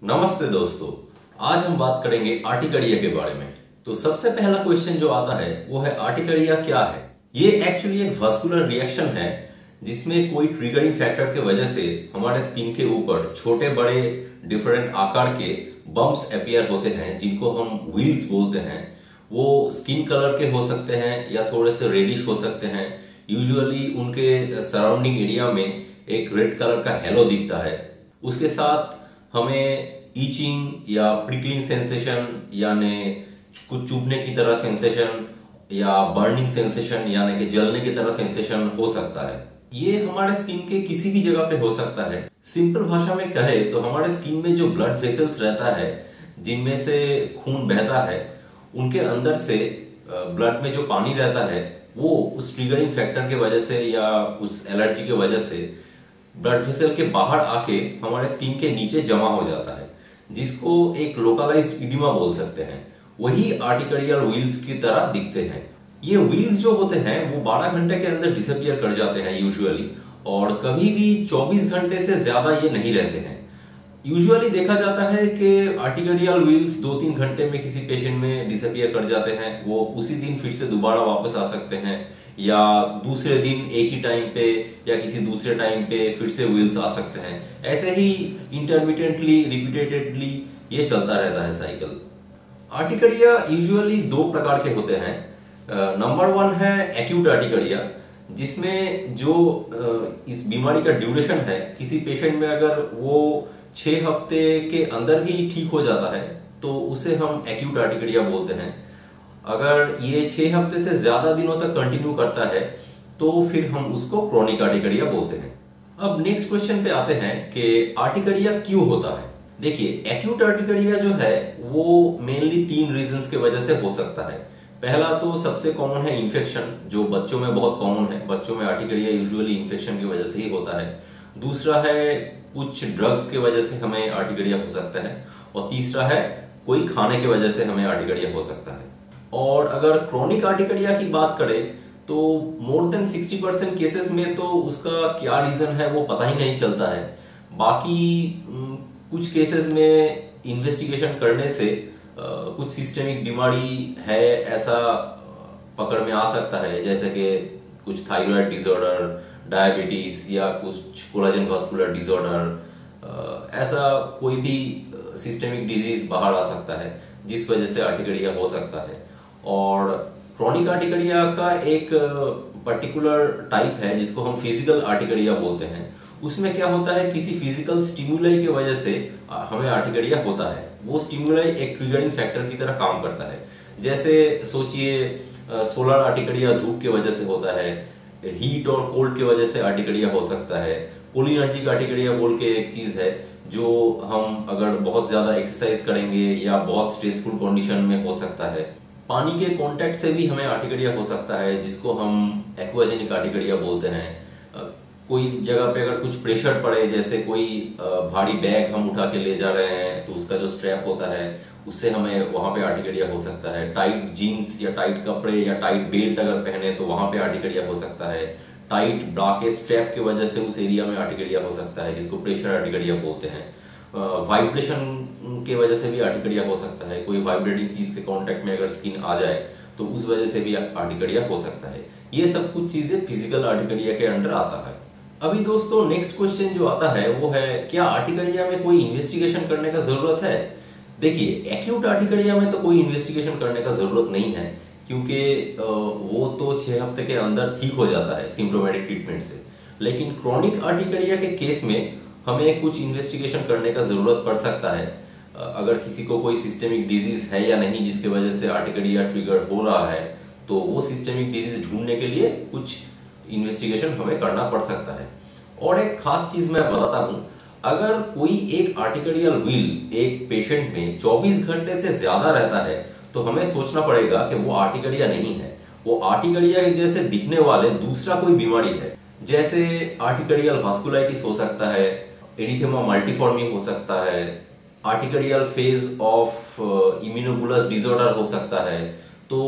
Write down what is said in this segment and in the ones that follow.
नमस्ते दोस्तों। आज हम बात करेंगे आर्टिकरिया के बारे में। तो सबसे पहला क्वेश्चन जो आता है वो है आर्टिकरिया क्या है। ये एक्चुअली एक वस्कुलर रिएक्शन है जिसमें कोई ट्रिगरिंग फैक्टर की वजह से हमारे स्किन के ऊपर छोटे बड़े डिफरेंट आकार के बम्प्स अपीयर होते हैं जिनको हम व्हील्स बोलते हैं। वो स्किन कलर के हो सकते हैं या थोड़े से रेडिश हो सकते हैं। यूजुअली उनके सराउंडिंग एरिया में एक रेड कलर का हेलो दिखता है। उसके साथ हमें ईचिंग या प्रिकलिंग सेंसेशन यानी कुछ चुभने की तरह सेंसेशन या बर्निंग सेंसेशन यानी कि जलने की तरह सेंसेशन हो सकता है। ये हमारे स्किन के किसी भी जगह पे हो सकता है। सिंपल भाषा में कहे तो हमारे स्किन में जो ब्लड वेसल्स रहता है जिनमें से खून बहता है उनके अंदर से ब्लड में जो पानी रहता है वो उस ट्रिगरिंग फैक्टर के वजह से या उस एलर्जी के वजह से ब्लड वेसल के बाहर आके हमारे स्किन के नीचे जमा हो जाता है जिसको एक लोकलाइज्ड इडिमा बोल सकते हैं। वही आर्टिकरियल व्हील्स की तरह दिखते हैं। ये व्हील्स जो होते हैं वो 12 घंटे के अंदर डिसअपियर कर जाते हैं यूजुअली, और कभी भी 24 घंटे से ज्यादा ये नहीं रहते हैं। यूजुअली देखा जाता है कि आर्टिकरियल व्हील्स 2-3 घंटे में किसी पेशेंट में डिसअपियर कर जाते हैं। वो उसी दिन फिर से दोबारा वापस आ सकते हैं या दूसरे दिन एक ही टाइम पे या किसी दूसरे टाइम पे फिर से व्हील्स आ सकते हैं। ऐसे ही इंटरमिटेंटली रिपीटेडली ये चलता रहता है साइकिल। आर्टिकरिया यूजुअली 2 प्रकार के होते हैं। नंबर 1 है एक्यूट आर्टिकरिया, जिसमें जो इस बीमारी का ड्यूरेशन है किसी पेशेंट में अगर वो 6 हफ्ते के अंदर ही ठीक हो जाता है तो उसे हम एक्यूट आर्टिकरिया बोलते हैं। अगर ये 6 हफ्ते से ज्यादा दिनों तक कंटिन्यू करता है तो फिर हम उसको क्रोनिक आर्टिकरिया बोलते हैं। अब नेक्स्ट क्वेश्चन पे आते हैं कि आर्टिकरिया क्यों होता है। देखिए, एक्यूट आर्टिकरिया जो है वो मेनली 3 रीजंस के वजह से हो सकता है। पहला तो सबसे कॉमन है इन्फेक्शन, जो बच्चों में बहुत कॉमन है। बच्चों में आर्टिकरिया यूजुअली इन्फेक्शन की वजह से ही होता है। दूसरा है कुछ ड्रग्स की वजह से हमें आर्टिकरिया हो सकता है, और तीसरा है कोई खाने की वजह से हमें आर्टिकरिया हो सकता है। और अगर क्रोनिक आर्टिकरिया की बात करें तो मोर देन 60% केसेस में तो उसका क्या रीजन है वो पता ही नहीं चलता है। बाकी कुछ केसेस में इन्वेस्टिगेशन करने से कुछ सिस्टेमिक बीमारी है ऐसा पकड़ में आ सकता है, जैसे कि कुछ थायराइड डिसऑर्डर, डायबिटीज या कुछ कोलाजन वास्कुलर डिसऑर्डर, ऐसा कोई भी सिस्टेमिक डिजीज बाहर आ सकता है जिस वजह से आर्टिकरिया हो सकता है। और क्रोनिक आर्टिकरिया का एक पर्टिकुलर टाइप है जिसको हम फिजिकल आर्टिकरिया बोलते हैं। उसमें क्या होता है, किसी फिजिकल स्टिमुलाई की वजह से हमें आर्टिकरिया होता है। वो स्टिमुलाई एक ट्रिगरिंग फैक्टर की तरह काम करता है। जैसे सोचिए सोलर आर्टिकरिया धूप की वजह से होता है, हीट और कोल्ड की वजह से आर्टिकरिया हो सकता है। कोलिनर्जिक आर्टिकरिया बोल के एक चीज है जो हम अगर बहुत ज्यादा एक्सरसाइज करेंगे या बहुत स्ट्रेसफुल कंडीशन में हो सकता है। पानी के कांटेक्ट से भी हमें आर्टिकरिया हो सकता है जिसको हम एक्वाजेनिक आर्टिकरिया बोलते हैं। कोई जगह पे अगर कुछ प्रेशर पड़े, जैसे कोई भारी बैग हम उठा के ले जा रहे हैं तो उसका जो स्ट्रैप होता है उससे हमें वहां पे आर्टिकरिया हो सकता है। टाइट जीन्स या टाइट कपड़े या टाइट बेल्ट अगर पहने तो वहां पे आर्टिकरिया हो सकता है। टाइट ब्रा के स्ट्रैप की वजह से उस एरिया में आर्टिकरिया हो सकता है जिसको प्रेशर आर्टिकरिया बोलते हैं। वाइब्रेशन के वजह से भी आर्टिकरिया हो सकता है। कोई वाइब्रेटिंग चीज के कांटेक्ट में अगर स्किन आ जाए तो उस वजह से भी आर्टिकरिया हो सकता है। ये सब कुछ चीजें फिजिकल आर्टिकरिया के अंडर आता है। अभी दोस्तों नेक्स्ट क्वेश्चन जो आता है वो है, क्या आर्टिकरिया में कोई इन्वेस्टिगेशन करने का जरूरत है। देखिए, एक्यूट आर्टिकरिया में तो कोई इन्वेस्टिगेशन करने का जरूरत नहीं है क्योंकि वो तो 6 हफ्ते के अंदर ठीक हो जाता है सिम्प्टोमेटिक ट्रीटमेंट से। लेकिन क्रोनिक आर्टिकरिया के केस में हमें कुछ इन्वेस्टिगेशन करने का जरूरत पड़ सकता है। अगर किसी को कोई सिस्टेमिक डिजीज है या नहीं जिसकी वजह से आर्टिकरिया ट्रिगर हो रहा है तो वो सिस्टेमिक डिजीज ढूंढने के लिए कुछ इन्वेस्टिगेशन हमें करना पड़ सकता है। और एक खास चीज मैं बताता हूं, अगर कोई एक आर्टिकरियल व्हील एक पेशेंट में 24 घंटे से ज्यादा रहता है तो हमें सोचना पड़ेगा कि वो आर्टिकरिया नहीं है, वो आर्टिकरिया के जैसे दिखने वाले दूसरा कोई बीमारी है। जैसे आर्टिकरियल वास्कुलाइटिस हो सकता है, एरिथेमा मल्टीफॉर्मी हो सकता है, आर्टिकरियल फेज ऑफ इम्यूनोबुलस डिसऑर्डर हो सकता है। तो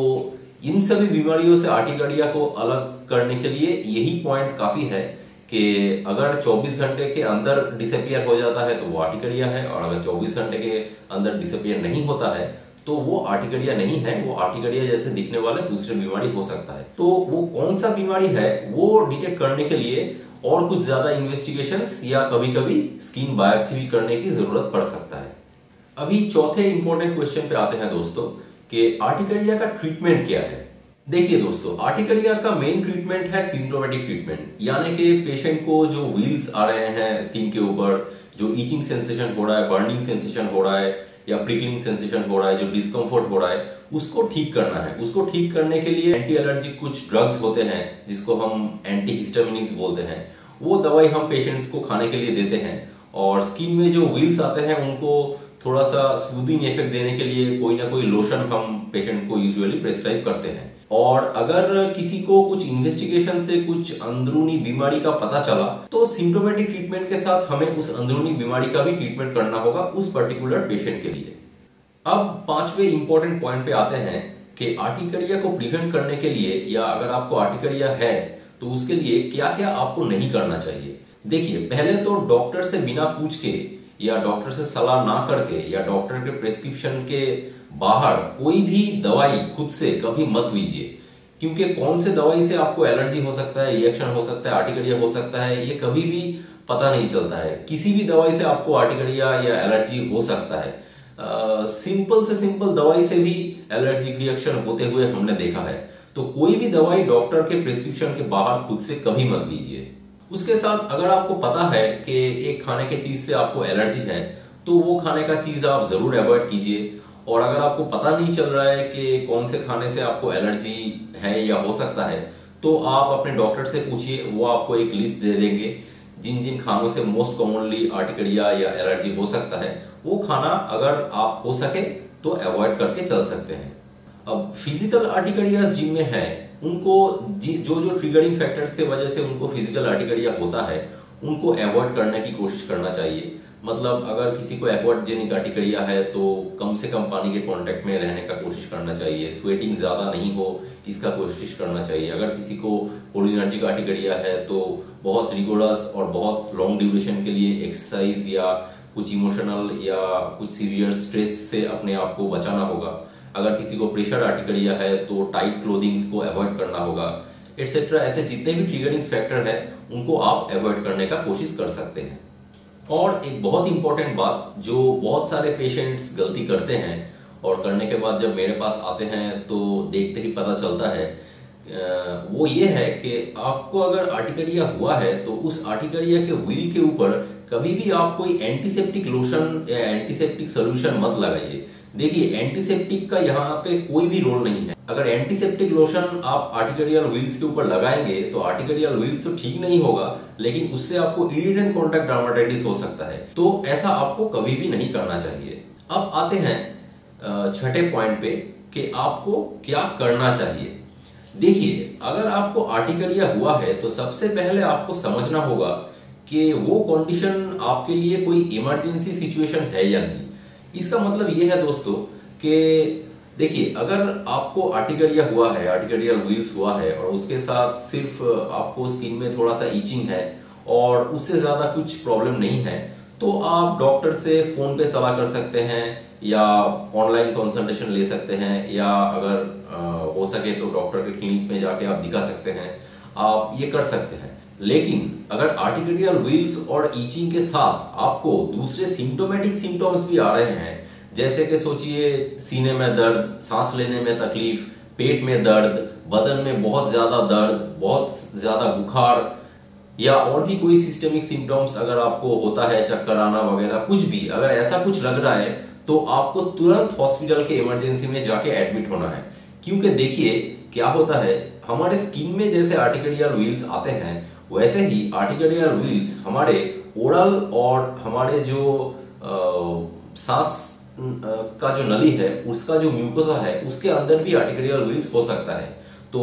इन सभी बीमारियों से आर्टिकरिया को अलग करने के लिए यही पॉइंट काफी है कि अगर 24 घंटे के अंदर डिसअपियर हो जाता है तो वो आर्टिकरिया है, और अगर 24 घंटे के अंदर डिसअपियर नहीं होता है तो वो आर्टिकरिया नहीं है, वो आर्टिकरिया जैसे दिखने वाले दूसरी बीमारी हो सकता है। तो वो कौन सा बीमारी है वो डिटेक्ट करने के लिए और कुछ ज्यादा इन्वेस्टिगेशंस या कभी कभी स्किन बायोप्सी भी करने की जरूरत पड़ सकता है। अभी चौथे इंपॉर्टेंट क्वेश्चन पे आते हैं दोस्तों कि आर्टिकरिया का ट्रीटमेंट क्या है। देखिए दोस्तों, आर्टिकरिया का मेन ट्रीटमेंट है सिम्प्टोमेटिक ट्रीटमेंट, यानी कि पेशेंट को जो व्हील्स आ रहे हैं स्किन के ऊपर, जो ईचिंग सेंसेशन हो रहा है, बर्निंग सेंसेशन हो रहा है या प्रिकलिंग सेंसेशन हो रहा है, जो डिस्कम्फर्ट हो रहा है, उसको ठीक करना है। उसको ठीक करने के लिए एंटी एलर्जिक कुछ ड्रग्स होते हैं जिसको हम एंटी हिस्टामिनिक्स बोलते हैं, वो दवाई हम पेशेंट्स को खाने के लिए देते हैं। और स्किन में जो व्हील्स आते हैं उनको थोड़ा सा स्मूथिंग इफेक्ट देने के लिए कोई ना कोई लोशन हम पेशेंट को यूजुअली प्रेस्क्राइब करते हैं। और अगर किसी को कुछ इन्वेस्टिगेशन से कुछ अंदरूनी बीमारी का पता चला तो सिम्प्टोमेटिक ट्रीटमेंट के साथ हमें उस अंदरूनी बीमारी का भी ट्रीटमेंट करना होगा उस पर्टिकुलर पेशेंट के लिए। अब पांचवें इंपॉर्टेंट पॉइंट पे आते हैं कि आर्टिकरिया को प्रिवेंट करने के लिए, या अगर आपको आर्टिकरिया है तो उसके लिए क्या क्या आपको नहीं करना चाहिए। देखिए, पहले तो डॉक्टर से बिना पूछ के या डॉक्टर से सलाह ना करके या डॉक्टर के प्रेस्क्रिप्शन के बाहर कोई भी दवाई खुद से कभी मत लीजिए, क्योंकि कौन से दवाई से आपको एलर्जी हो सकता है, रिएक्शन हो सकता है, आर्टिकरिया हो सकता है, ये कभी भी पता नहीं चलता है। किसी भी दवाई से आपको आर्टिकरिया या एलर्जी हो सकता है। सिंपल से सिंपल दवाई से भी एलर्जिक रिएक्शन होते हुए हमने देखा है। तो कोई भी दवाई डॉक्टर के प्रिस्क्रिप्शन के बाहर खुद से कभी मत लीजिए। उसके साथ अगर आपको पता है कि एक खाने की चीज से आपको एलर्जी है तो वो खाने का चीज आप जरूर अवॉइड कीजिए। और अगर आपको पता नहीं चल रहा है कि कौन से खाने से आपको एलर्जी है या हो सकता है तो आप अपने डॉक्टर से पूछिए, वो आपको एक लिस्ट दे देंगे जिन जिन खानों से मोस्ट कॉमनली आर्टिकरिया या एलर्जी हो सकता है, वो खाना अगर आप हो सके तो अवॉइड करके चल सकते हैं। अब फिजिकल आर्टिकरियाज जिनमें है उनको जो जो ट्रिगरिंग फैक्टर्स के वजह से उनको फिजिकल आर्टिकरिया होता है उनको अवॉइड करने की कोशिश करना चाहिए। मतलब अगर किसी को एक्वाजेनिक आर्टिकरिया है तो कम से कम पानी के कांटेक्ट में रहने का कोशिश करना चाहिए, स्वेटिंग ज्यादा नहीं हो इसका कोशिश करना चाहिए। अगर किसी को कोलिनर्जिक आर्टिकरिया है तो बहुत रिगोरस और बहुत लॉन्ग ड्यूरेशन के लिए एक्सरसाइज या कुछ इमोशनल या कुछ सीवियर स्ट्रेस से अपने आप को बचाना होगा। अगर किसी को प्रेशर आर्टिकरिया है तो टाइट क्लोथिंग्स को अवॉइड करना होगा, एटसेट्रा। ऐसे जितने भी ट्रिगरिंग फैक्टर है उनको आप अवॉइड करने का कोशिश कर सकते हैं। और एक बहुत इंपॉर्टेंट बात जो बहुत सारे पेशेंट्स गलती करते हैं और करने के बाद जब मेरे पास आते हैं तो देखते ही पता चलता है, वो ये है कि आपको अगर आर्टिकरिया हुआ है तो उस आर्टिकरिया के व्हील के ऊपर कभी भी आप कोई एंटीसेप्टिक लोशन या एंटीसेप्टिक सोल्यूशन मत लगाइए। देखिए, एंटीसेप्टिक का यहाँ पे कोई भी रोल नहीं है। अगर एंटीसेप्टिक लोशन आप आर्टिकरियल व्हील्स के ऊपर लगाएंगे तो आर्टिकरियल व्हील्स तो ठीक नहीं होगा, लेकिन उससे आपको इरिटेंट कॉन्टैक्ट डर्माटाइटिस हो सकता है। तो ऐसा आपको कभी भी नहीं करना चाहिए। अब आते हैं छठे पॉइंट पे कि आपको क्या करना चाहिए। देखिए, अगर आपको आर्टिकरिया हुआ है तो सबसे पहले आपको समझना होगा कि वो कंडीशन आपके लिए कोई इमरजेंसी सिचुएशन है या नहीं। इसका मतलब ये है दोस्तों कि देखिए, अगर आपको आर्टिकरिया हुआ है, आर्टिकरियल व्हील्स हुआ है और उसके साथ सिर्फ आपको स्किन में थोड़ा सा ईचिंग है और उससे ज्यादा कुछ प्रॉब्लम नहीं है, तो आप डॉक्टर से फोन पे सलाह कर सकते हैं या ऑनलाइन कंसल्टेशन ले सकते हैं, या अगर हो सके तो डॉक्टर के क्लिनिक में जाके आप दिखा सकते हैं। आप ये कर सकते हैं। लेकिन अगर आर्टिकरियल व्हील्स और ईचिंग के साथ आपको दूसरे सिम्टोमेटिक सिम्टम्स भी आ रहे हैं, जैसे कि सोचिए सीने में दर्द, सांस लेने में तकलीफ, पेट में दर्द, बदन में बहुत ज्यादा दर्द, बहुत ज्यादा बुखार, या और भी कोई सिस्टमिक सिम्टम्स अगर आपको होता है, चक्कर आना वगैरह कुछ भी, अगर ऐसा कुछ लग रहा है तो आपको तुरंत हॉस्पिटल के इमरजेंसी में जाके एडमिट होना है। क्योंकि देखिए क्या होता है, हमारे स्किन में जैसे आर्टिकरियल व्हील्स आते हैं वैसे ही आर्टिकरियल व्हील्स हमारे ओरल और हमारे जो सांस का जो नली है उसका जो म्यूकोसा है उसके अंदर भी आर्टिकरियल व्हील्स हो सकता है। तो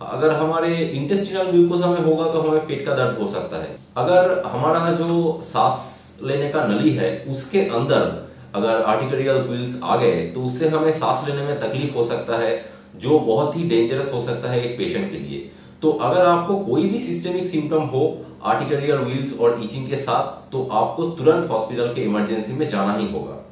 अगर हमारे इंटेस्टिनल म्यूकोसा में होगा तो हमें पेट का दर्द हो सकता है। अगर हमारा जो सांस लेने का नली है उसके अंदर अगर आर्टिकरियल व्हील्स आ गए तो उससे हमें सांस लेने में तकलीफ हो सकता है, जो बहुत ही डेंजरस हो सकता है एक पेशेंट के लिए। तो अगर आपको कोई भी सिस्टमिक सिम्टम हो, आर्टिकरियल व्हील्स और ईचिंग के साथ, तो आपको तुरंत हॉस्पिटल के इमरजेंसी में जाना ही होगा।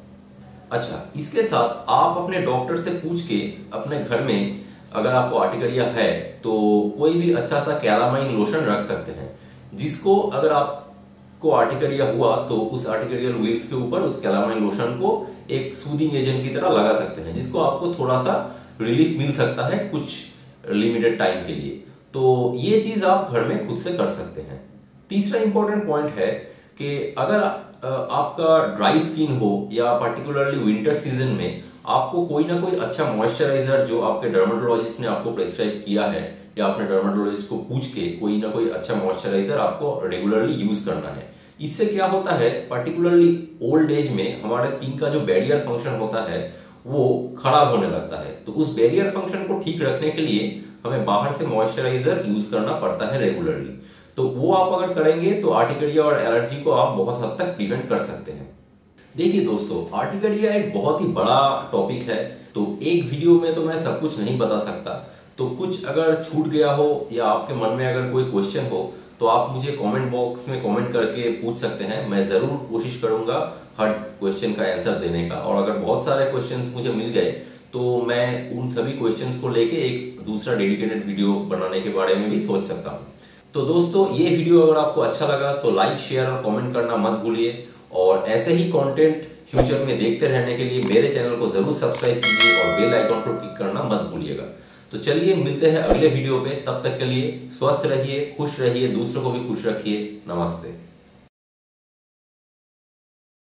अच्छा, इसके साथ आप अपने डॉक्टर से पूछ के अपने घर में अगर आपको आर्टिकरिया है तो कोई भी अच्छा सा कैलामाइन लोशन रख सकते हैं, जिसको अगर आपको आर्टिकरिया हुआ तो उस आर्टिकरियल व्हील्स के ऊपर उस कैलामाइन लोशन को एक सूदिंग एजेंट की तरह लगा सकते हैं, जिसको आपको थोड़ा सा रिलीफ मिल सकता है कुछ लिमिटेड टाइम के लिए। तो ये चीज आप घर में खुद से कर सकते हैं। तीसरा इंपॉर्टेंट पॉइंट है कि अगर आपका ड्राई स्किन हो या पर्टिकुलरली विंटर सीजन में आपको कोई ना कोई अच्छा मॉइस्चराइजर जो आपके डर्मेटोलॉजिस्ट ने आपको प्रेस्क्राइब किया है, या अपने डर्मेटोलॉजिस्ट को पूछ के कोई ना कोई अच्छा मॉइस्चराइजर आपको रेगुलरली यूज करना है। इससे क्या होता है, पर्टिकुलरली ओल्ड एज में हमारे स्किन का जो बैरियर फंक्शन होता है वो खराब होने लगता है। तो उस बैरियर फंक्शन को ठीक रखने के लिए हमें बाहर से मॉइस्चराइजर यूज करना पड़ता है रेगुलरली। तो वो आप अगर करेंगे तो आर्टिकरिया और एलर्जी को आप बहुत हद तक प्रिवेंट कर सकते हैं। देखिए दोस्तों, आर्टिकरिया एक बहुत ही बड़ा टॉपिक है, तो एक वीडियो में तो मैं सब कुछ नहीं बता सकता। तो कुछ अगर छूट गया हो या आपके मन में अगर कोई क्वेश्चन हो तो आप मुझे कमेंट बॉक्स में कमेंट करके पूछ सकते हैं। मैं जरूर कोशिश करूंगा हर क्वेश्चन का आंसर देने का, और अगर बहुत सारे क्वेश्चंस मुझे मिल गए तो मैं उन सभी क्वेश्चंस को लेके एक दूसरा डेडिकेटेड वीडियो बनाने के बारे में भी सोच सकता हूँ। तो दोस्तों, ये वीडियो अगर आपको अच्छा लगा तो लाइक, शेयर और कमेंट करना मत भूलिए, और ऐसे ही कंटेंट फ्यूचर में देखते रहने के लिए मेरे चैनल को जरूर सब्सक्राइब कीजिए और बेल आइकन को क्लिक करना मत भूलिएगा। तो चलिए मिलते हैं अगले वीडियो पे, तब तक के लिए स्वस्थ रहिए, खुश रहिए, दूसरों को भी खुश रखिए। नमस्ते।